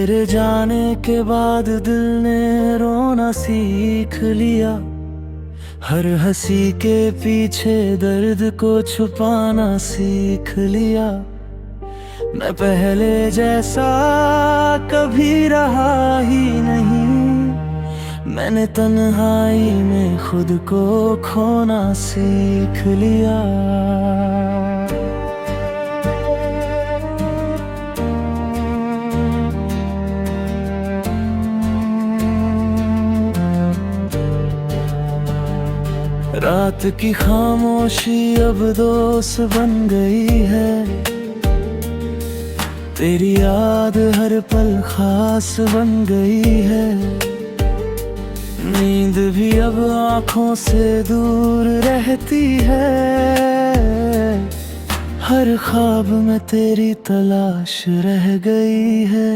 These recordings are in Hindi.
तेरे जाने के बाद दिल ने रोना सीख लिया। हर हंसी के पीछे दर्द को छुपाना सीख लिया। मैं पहले जैसा कभी रहा ही नहीं। मैंने तन्हाई में खुद को खोना सीख लिया। रात की खामोशी अब दोस्त बन गई है। तेरी याद हर पल खास बन गई है। नींद भी अब आँखों से दूर रहती है। हर ख्वाब में तेरी तलाश रह गई है।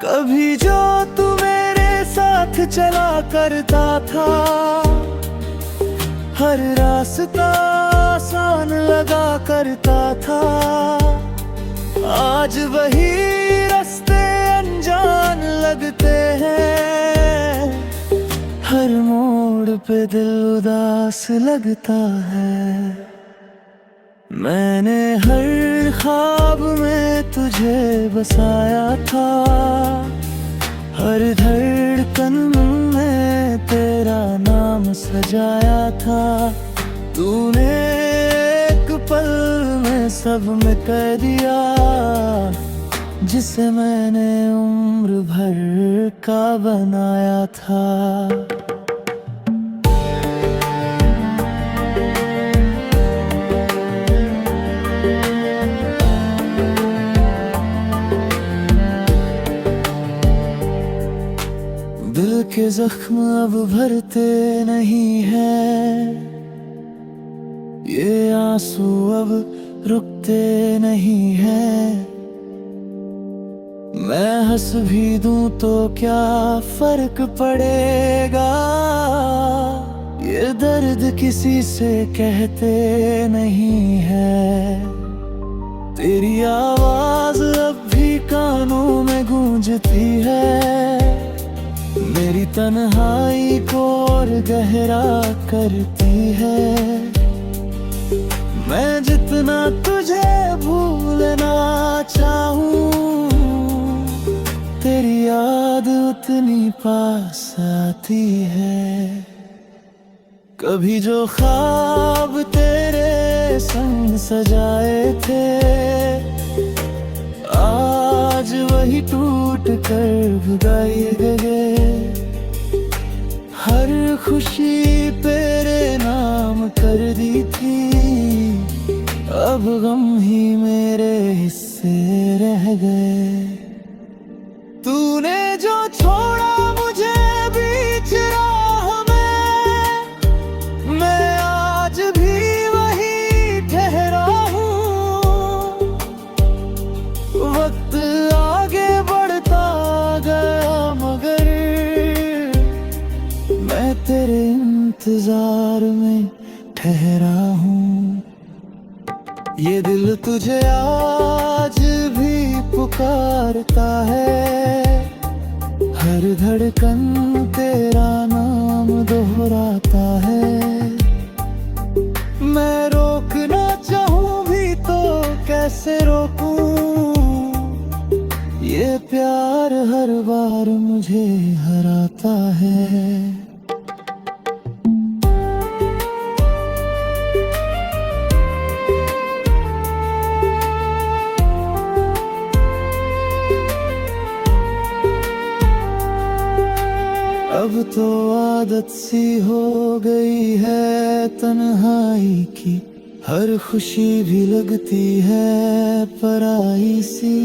कभी जो तू मेरे साथ चला करता था, हर रास्ता आसान लगा करता था। आज वही रास्ते अनजान लगते हैं। हर मोड़ पे दिल उदास लगता है। मैंने हर ख्वाब में तुझे बसाया था। हर धड़कन में तेरा नाम सजाया था। तूने एक पल में सब में कह दिया, जिसे मैंने उम्र भर का बनाया था। दिल के जख्म अब भरते नहीं हैं। ये आंसू अब रुकते नहीं हैं। मैं हंस भी दूं तो क्या फर्क पड़ेगा। ये दर्द किसी से कहते नहीं है। तेरी आवाज अब भी कानों में गूंजती है। मेरी तन्हाई को और गहरा करती है। मैं जितना तुझे भूलना चाहूं, तेरी याद उतनी पास आती है। कभी जो ख्वाब तेरे संग सजाए थे, आज वही टूट कर भुलाए गए। हर खुशी तेरे नाम कर दी थी। अब गम ही मेरे हिस्से रह गए। तूने जो छोड़ा मुझे बीच राह में, मैं आज भी वही ठहरा हूँ। वक्त आगे बढ़ता गया मगर मैं तेरे इंतजार में ठहरा हूँ। ये दिल तुझे आज भी पुकारता है। हर धड़कन तेरा नाम दोहराता है। मैं रोकना चाहूँ भी तो कैसे रोकूं। ये प्यार हर बार मुझे हराता है। अब तो आदत सी हो गई है तन्हाई की। हर खुशी भी लगती है पराई सी।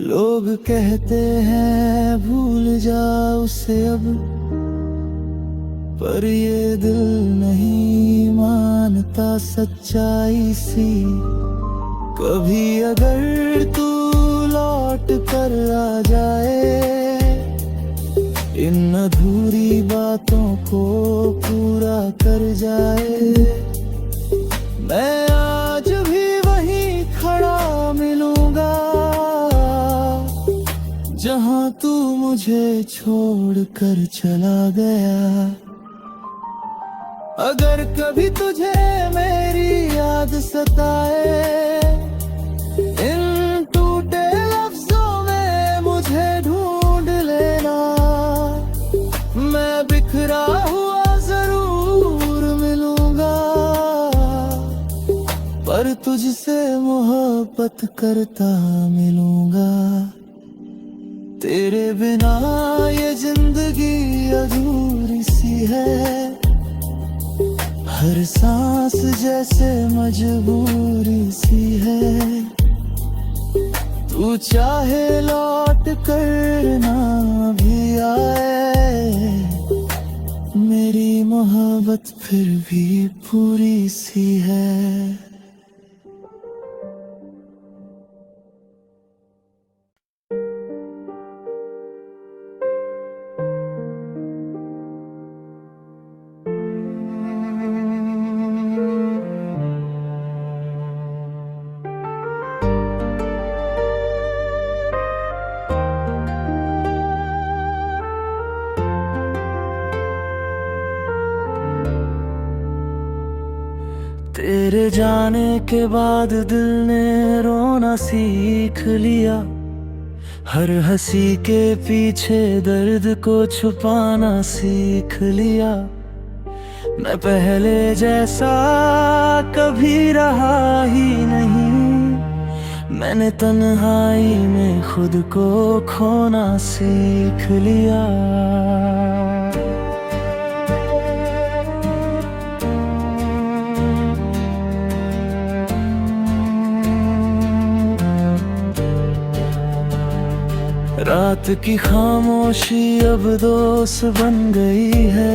लोग कहते हैं भूल जा उसे अब, पर ये दिल नहीं मानता सच्चाई सी। कभी अगर तू लौट कर आ जाए, इन अधूरी बातों को पूरा कर जाए। मैं आज भी वहीं खड़ा मिलूंगा। तू मुझे छोड़ कर चला गया। अगर कभी तुझे मेरी याद सताए, इन टूटे लफ्जों में मुझे ढूंढ लेना। मैं बिखरा हुआ जरूर मिलूंगा, पर तुझसे मोहब्बत करता मिलूंगा। तेरे बिना ये जिंदगी अधूरी सी है, हर सांस जैसे मजबूरी सी है। तू चाहे लौट कर ना भी आए, मेरी मोहब्बत फिर भी पूरी सी है। तेरे जाने के बाद दिल ने रोना सीख लिया, हर हंसी के पीछे दर्द को छुपाना सीख लिया। मैं पहले जैसा कभी रहा ही नहीं, मैंने तन्हाई में खुद को खोना सीख लिया। रात की खामोशी अब दोस्त बन गई है,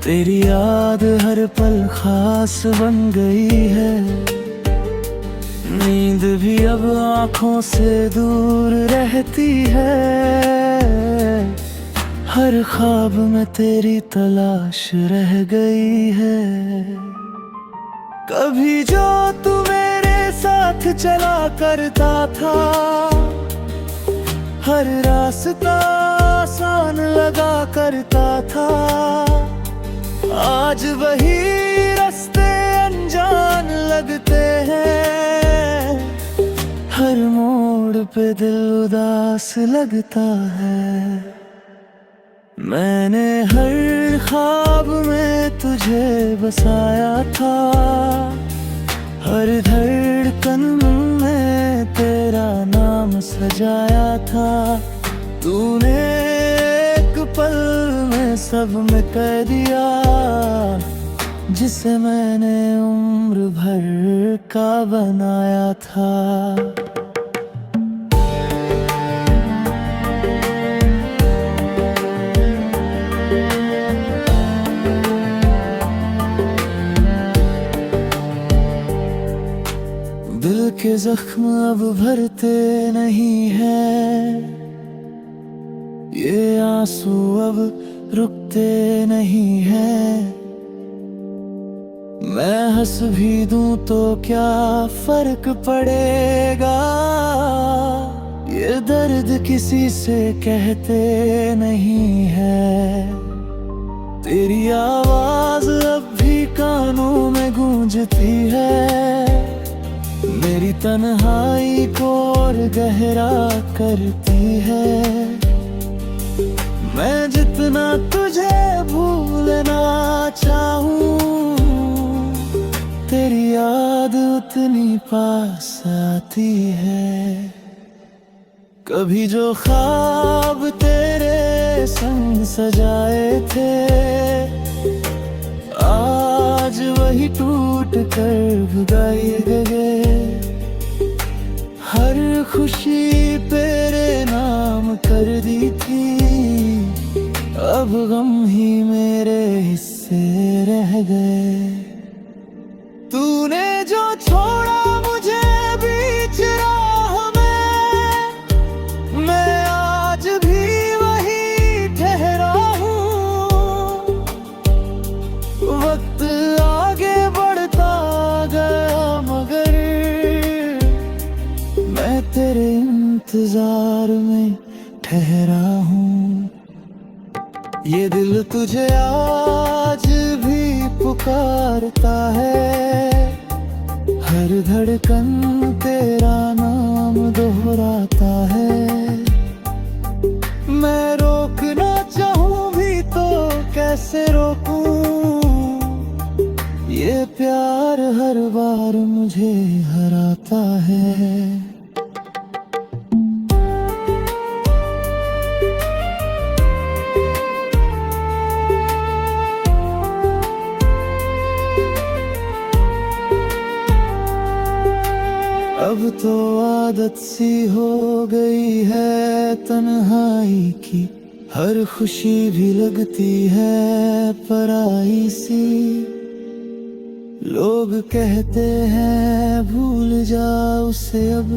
तेरी याद हर पल खास बन गई है। नींद भी अब आँखों से दूर रहती है, हर ख्वाब में तेरी तलाश रह गई है। कभी जो तू मेरे साथ चला करता था, हर रास्ता आसान लगा करता था। आज वही रास्ते अनजान लगते हैं, हर मोड़ पे दिल उदास लगता है। मैंने हर ख्वाब में तुझे बसाया था, हर धड़कन में तेरा नाम सजाया था। तूने एक पल में सब में कह दिया, जिसे मैंने उम्र भर का बनाया था। दिल के जख्म अब भरते नहीं हैं, ये आंसू अब रुकते नहीं हैं। मैं हंस भी दूं तो क्या फर्क पड़ेगा, ये दर्द किसी से कहते नहीं है। तेरी आवाज अब भी कानों में गूंजती है, मेरी तन्हाई को और गहरा करती है। मैं जितना तुझे भूलना चाहूं, तेरी याद उतनी पास आती है। कभी जो ख्वाब तेरे संग सजाए थे, आज वही टूट कर भुगाए गए। हर खुशी तेरे नाम कर दी थी, अब गम ही मेरे हिस्से रह गए। तूने जो छोड़ा मुझे बीच राह में, मैं आज भी वही ठहरा हूँ। वक्त आगे बढ़ता गया मगर मैं तेरे इंतजार ये दिल तुझे आज भी पुकारता है, हर धड़कन तेरा नाम दोहराता है। मैं रोकना चाहूं भी तो कैसे रोकूं, ये प्यार हर बार मुझे हराता है। अब तो आदत सी हो गई है तन्हाई की, हर खुशी भी लगती है पराई सी। लोग कहते हैं भूल जा उसे अब,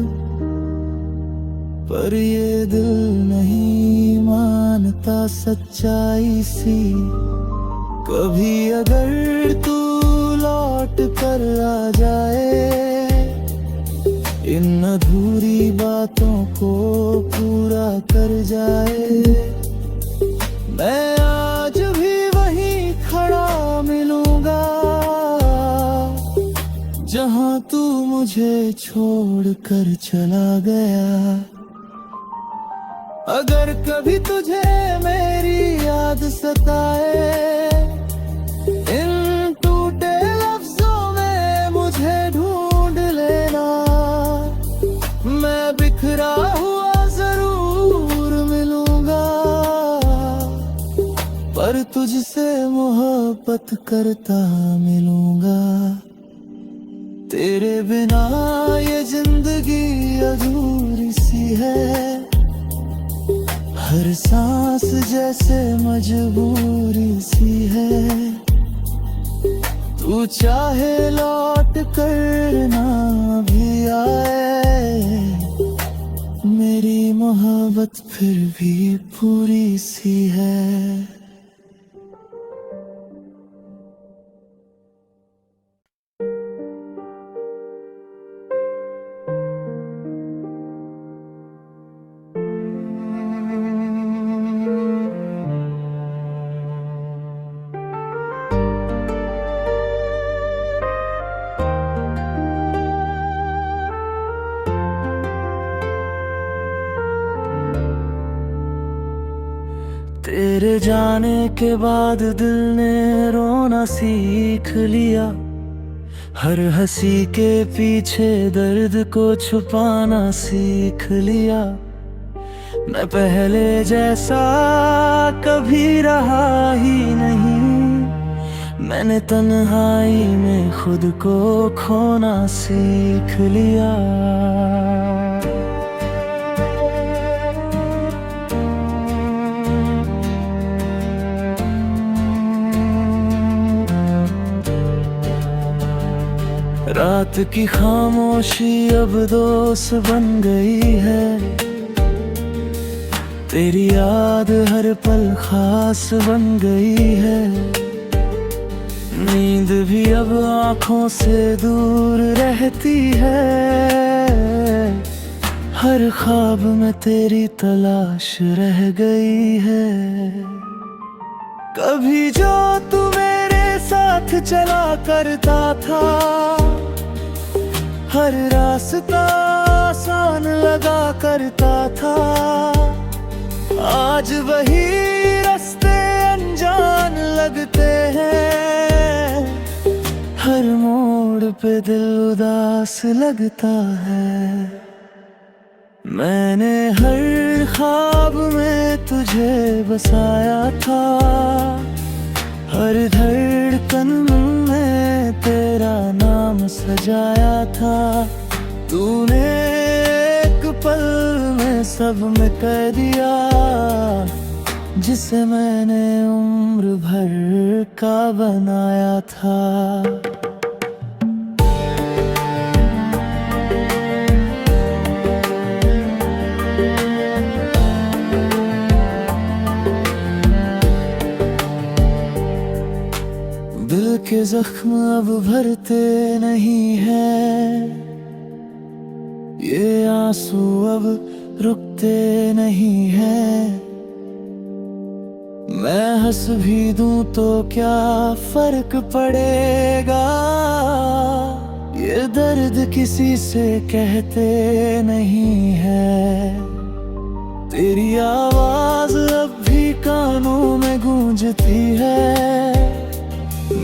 पर ये दिल नहीं मानता सच्चाई सी। कभी अगर तू लौट कर आ जाए, इन अधूरी बातों को पूरा कर जाए, मैं आज भी वहीं खड़ा मिलूंगा जहां तू मुझे छोड़ कर चला गया। अगर कभी तुझे मेरी याद सताए, इन टूटे लफ्जों में मुझे ढूंढ लेना। मैं बिखरा हुआ जरूर मिलूंगा, पर तुझसे मोहब्बत करता मिलूंगा। तेरे बिना ये जिंदगी अधूरी सी है, हर सांस जैसे मजबूरी सी है। तू चाहे लौट कर ना भी आए, मेरी मोहब्बत फिर भी पूरी सी है। तेरे जाने के बाद दिल ने रोना सीख लिया, हर हंसी के पीछे दर्द को छुपाना सीख लिया। मैं पहले जैसा कभी रहा ही नहीं, मैंने तन्हाई में खुद को खोना सीख लिया। रात की खामोशी अब दोस्त बन गई है, तेरी याद हर पल खास बन गई है। नींद भी अब आँखों से दूर रहती है, हर ख्वाब में तेरी तलाश रह गई है। कभी जो तू मेरे साथ चला करता था, हर रास्ता आसान लगा करता था। आज वही रास्ते अनजान लगते हैं, हर मोड़ पे दिल उदास लगता है। मैंने हर ख्वाब में तुझे बसाया था, हर धड़कन में तेरा नाम सजाया था। तूने एक पल में सब में कह दिया, जिसे मैंने उम्र भर का बनाया था। दिल के जख्म अब भरते नहीं हैं, ये आंसू अब रुकते नहीं हैं। मैं हंस भी दूं तो क्या फर्क पड़ेगा, ये दर्द किसी से कहते नहीं है। तेरी आवाज अब भी कानों में गूंजती है,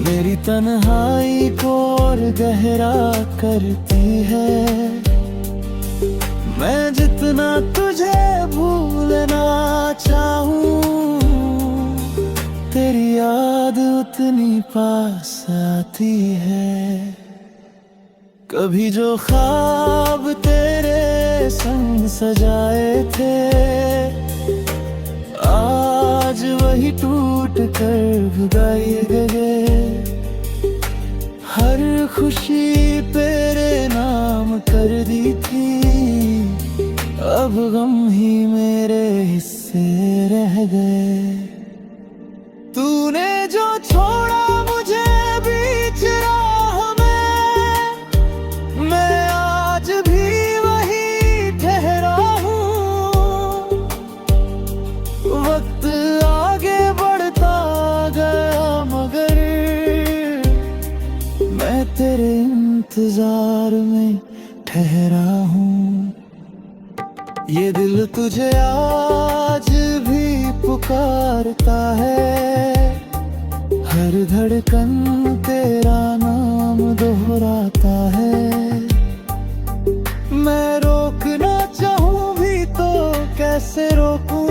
मेरी तन्हाई को और गहरा करती है। मैं जितना तुझे भूलना चाहूं, तेरी याद उतनी पास आती है। कभी जो ख्वाब तेरे संग सजाए थे, आज वही टूट कर भुलाए गए। हर खुशी तेरे नाम कर दी थी, अब गम ही मेरे हिस्से रह गए। तूने जो छोड़ा मुझे बीच राह में, मैं आज भी वही ठहरा हूँ। वक्त आगे बढ़ता गया मगर मैं तेरे इंतजार में ठहरा हूँ। ये दिल तुझे आज भी पुकारता है, हर धड़कन तेरा नाम दोहराता है। मैं रोकना चाहूं भी तो कैसे रोकूं,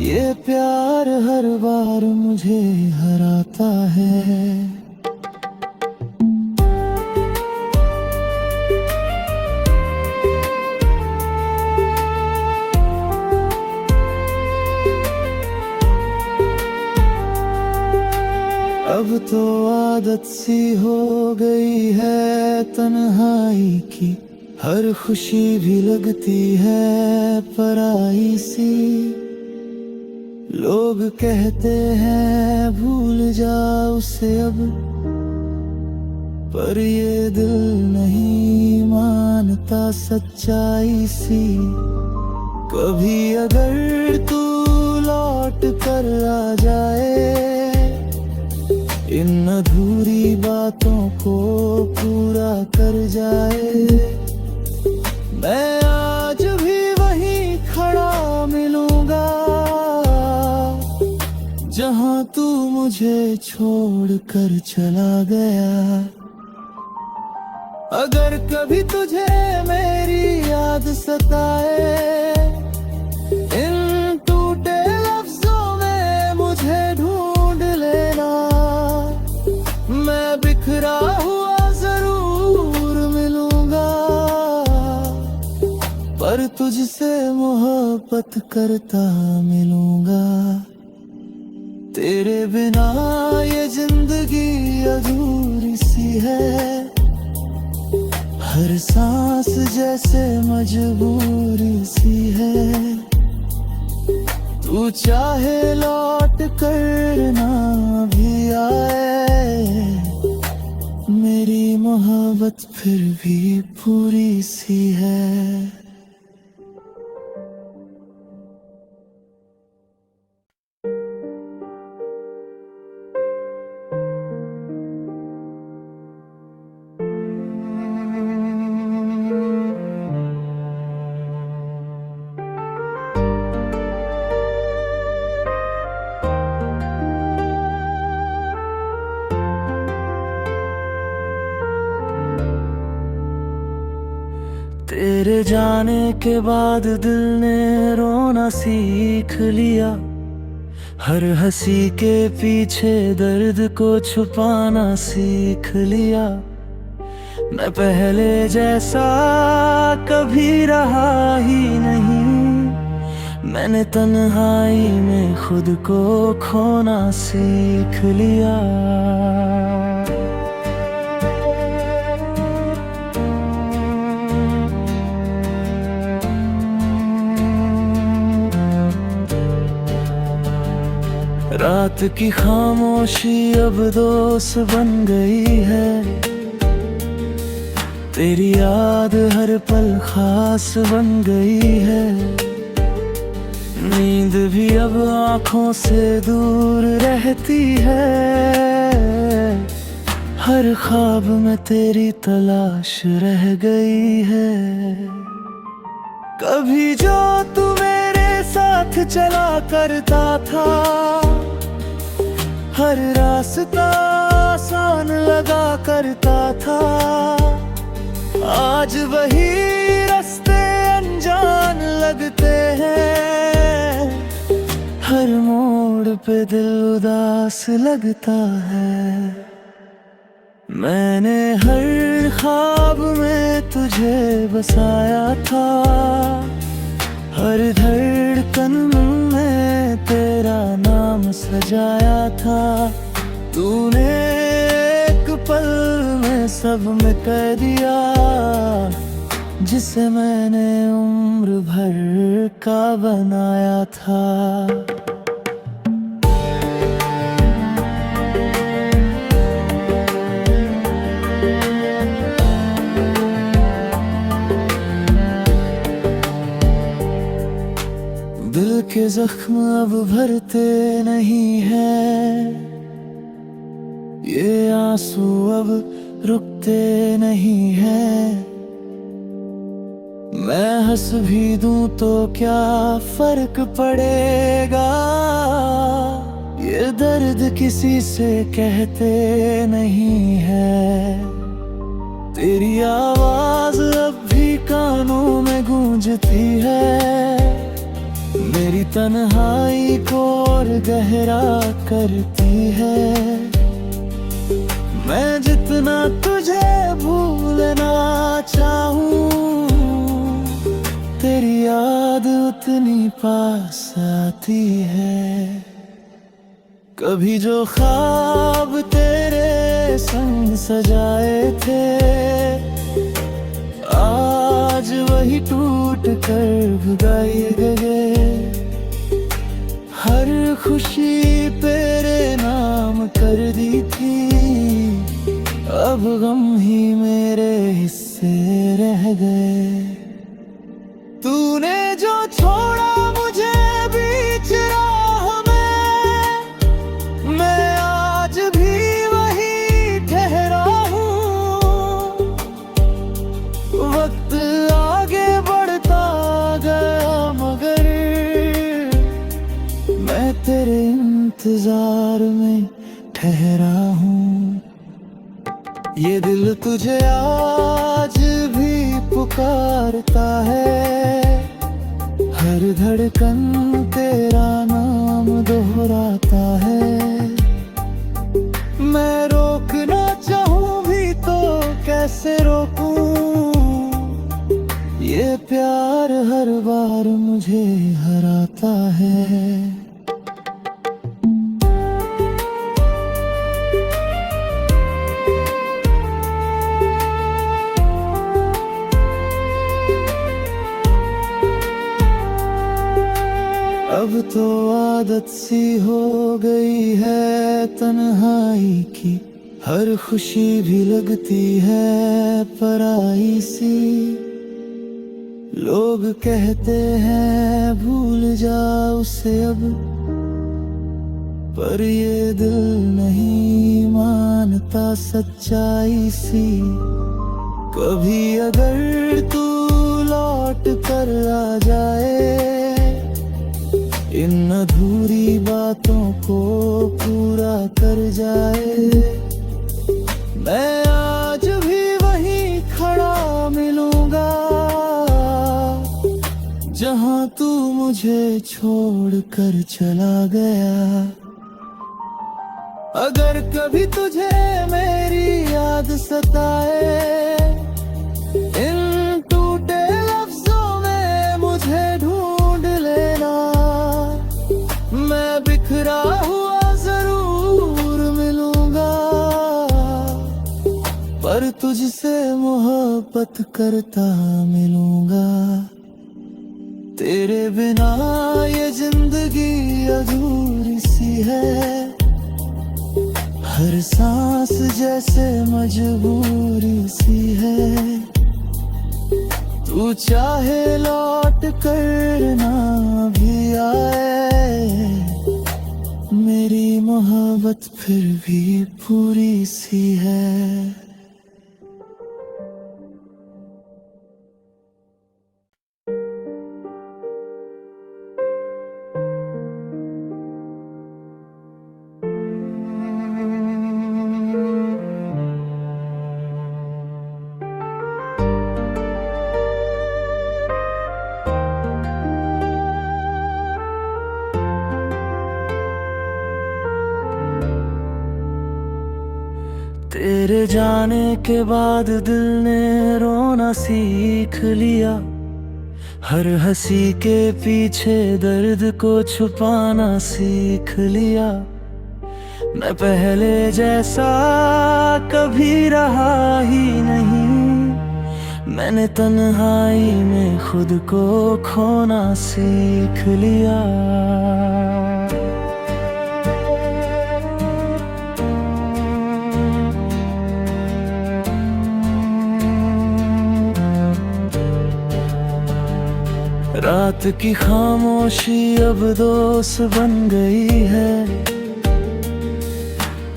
ये प्यार हर बार मुझे हराता है। अब तो आदत सी हो गई है तन्हाई की, हर खुशी भी लगती है पराई सी। लोग कहते हैं भूल जा उसे अब, पर ये दिल नहीं मानता सच्चाई सी। कभी अगर तू लौट कर आ जाए, इन अधूरी बातों को पूरा कर जाए। मैं आज भी वहीं खड़ा मिलूंगा, जहां तू मुझे छोड़ कर चला गया। अगर कभी तुझे मेरी याद सताए, इन टूटे लफ्जों में मुझे ढूंढ लेना। मैं बिखरा हुआ जरूर मिलूंगा, पर तुझसे मोहब्बत करता मिलूंगा। तेरे बिना ये जिंदगी अधूरी सी है, हर सांस जैसे मजबूरी सी है। तू चाहे लौट कर ना भी आए, मेरी मोहब्बत फिर भी पूरी सी है। तेरे जाने के बाद दिल ने रोना सीख लिया, हर हंसी के पीछे दर्द को छुपाना सीख लिया। मैं पहले जैसा कभी रहा ही नहीं, मैंने तन्हाई में खुद को खोना सीख लिया। रात की खामोशी अब दोस्त बन गई है, तेरी याद हर पल खास बन गई है। नींद भी अब आँखों से दूर रहती है, हर ख्वाब में तेरी तलाश रह गई है। कभी जो तू मेरे साथ चला करता था, हर रास्ता आसान लगा करता था, आज वही रास्ते अनजान लगते हैं, हर मोड़ पे दिल उदास लगता है। मैंने हर ख्वाब में तुझे बसाया था, हर धड़कन में तेरा नाम सजाया था, तूने एक पल में सब में कह दिया, जिसे मैंने उम्र भर का बनाया था। दिल के जख्म अब भरते नहीं हैं, ये आंसू अब रुकते नहीं हैं। मैं हंस भी दूं तो क्या फर्क पड़ेगा, ये दर्द किसी से कहते नहीं है। तेरी आवाज अब भी कानों में गूंजती है, मेरी तन्हाई को और गहरा करती है। मैं जितना तुझे भूलना चाहूं, तेरी याद उतनी पास आती है। कभी जो ख्वाब तेरे संग सजाए थे, आज वही टूट कर भुलाए गए। हर खुशी तेरे नाम कर दी थी, अब गम ही मेरे हिस्से रह गए। तूने जो छोड़ा मुझे बीच राह में, मैं आज भी वही ठहरा हूँ। वक्त आगे बढ़ता गया मगर मैं तेरे इंतजार में ठहरा हूँ। ये दिल तुझे आज भी पुकारता है, हर धड़कन तेरा नाम दोहराता है। मैं रोकना चाहूं भी तो कैसे रोकूं, ये प्यार हर बार मुझे हराता है। अब तो आदत सी हो गई है तन्हाई की, हर खुशी भी लगती है पराई सी। लोग कहते हैं भूल जा उसे अब, पर ये दिल नहीं मानता सच्चाई सी। कभी अगर तू लौट कर आ जाए, इन अधूरी बातों को पूरा कर जाए। मैं आज भी वहीं खड़ा मिलूंगा, जहां तू मुझे छोड़ कर चला गया। अगर कभी तुझे मेरी याद सताए, इन टूटे लफ्जों में मुझे ढूंढ लेना। मैं बिखरा हुआ जरूर मिलूंगा, पर तुझसे मोहब्बत करता मिलूंगा। तेरे बिना ये जिंदगी अधूरी सी है, हर सांस जैसे मजबूरी सी है। तू तू चाहे लौट कर ना भी आए, मेरी मोहब्बत फिर भी पूरी सी है। तेरे जाने के बाद दिल ने रोना सीख लिया, हर हंसी के पीछे दर्द को छुपाना सीख लिया। मैं पहले जैसा कभी रहा ही नहीं, मैंने तन्हाई में खुद को खोना सीख लिया। रात की खामोशी अब दोस्त बन गई है,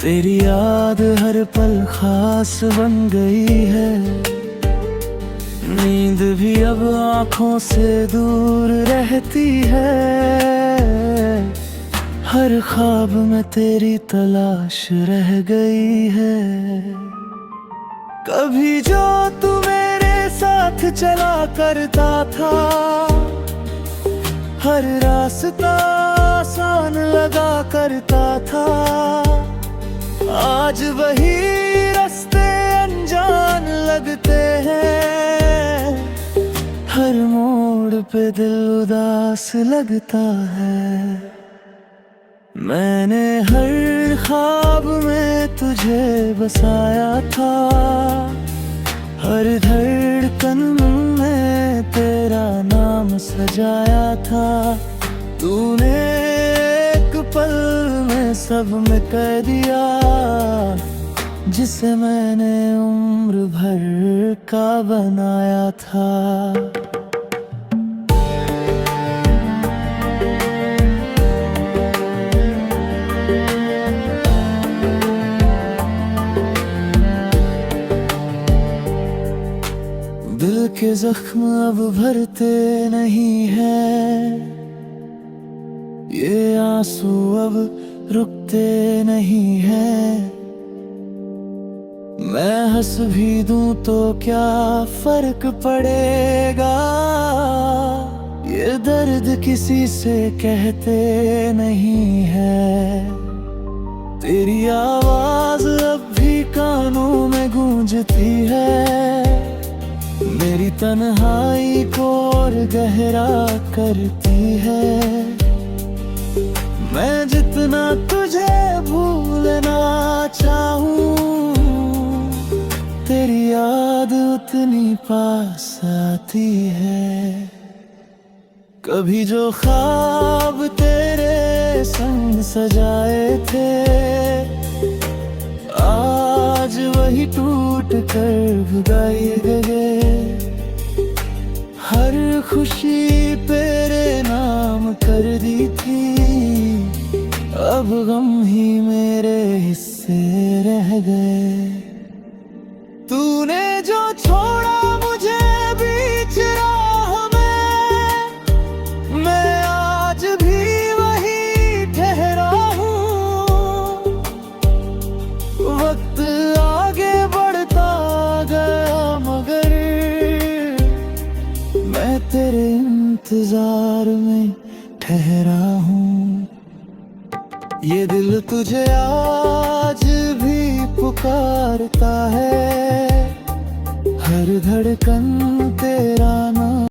तेरी याद हर पल खास बन गई है। नींद भी अब आँखों से दूर रहती है, हर ख्वाब में तेरी तलाश रह गई है। कभी जो तू मेरे साथ चला करता था, हर रास्ता आसान लगा करता था, आज वही रास्ते अनजान लगते हैं। हर मोड़ पे दिल उदास लगता है। मैंने हर ख्वाब में तुझे बसाया था, हर धड़कन में तेरा नाम सजाया था। तूने एक पल में सब में कह दिया, जिसे मैंने उम्र भर का बनाया था। दिल के जख्म अब भरते नहीं हैं, ये आंसू अब रुकते नहीं हैं। मैं हंस भी दूं तो क्या फर्क पड़ेगा, ये दर्द किसी से कहते नहीं है। तेरी आवाज अब भी कानों में गूंजती है, मेरी तन्हाई को और गहरा करती है। मैं जितना तुझे भूलना चाहूं, तेरी याद उतनी पास आती है। कभी जो ख्वाब तेरे संग सजाए थे, आज वही टूट कर भुगाए गए। हर खुशी तेरे नाम कर दी थी, अब गम ही मेरे हिस्से रह गए। तूने जो छोड़ा मुझे बीच राह में, मैं आज भी वही ठहरा हूँ। वक्त आगे बढ़ता गया मगर मैं तेरे इंतजार में ठहरा हूँ। ये दिल तुझे आज भी पुकारता है, हर धड़कन तेरा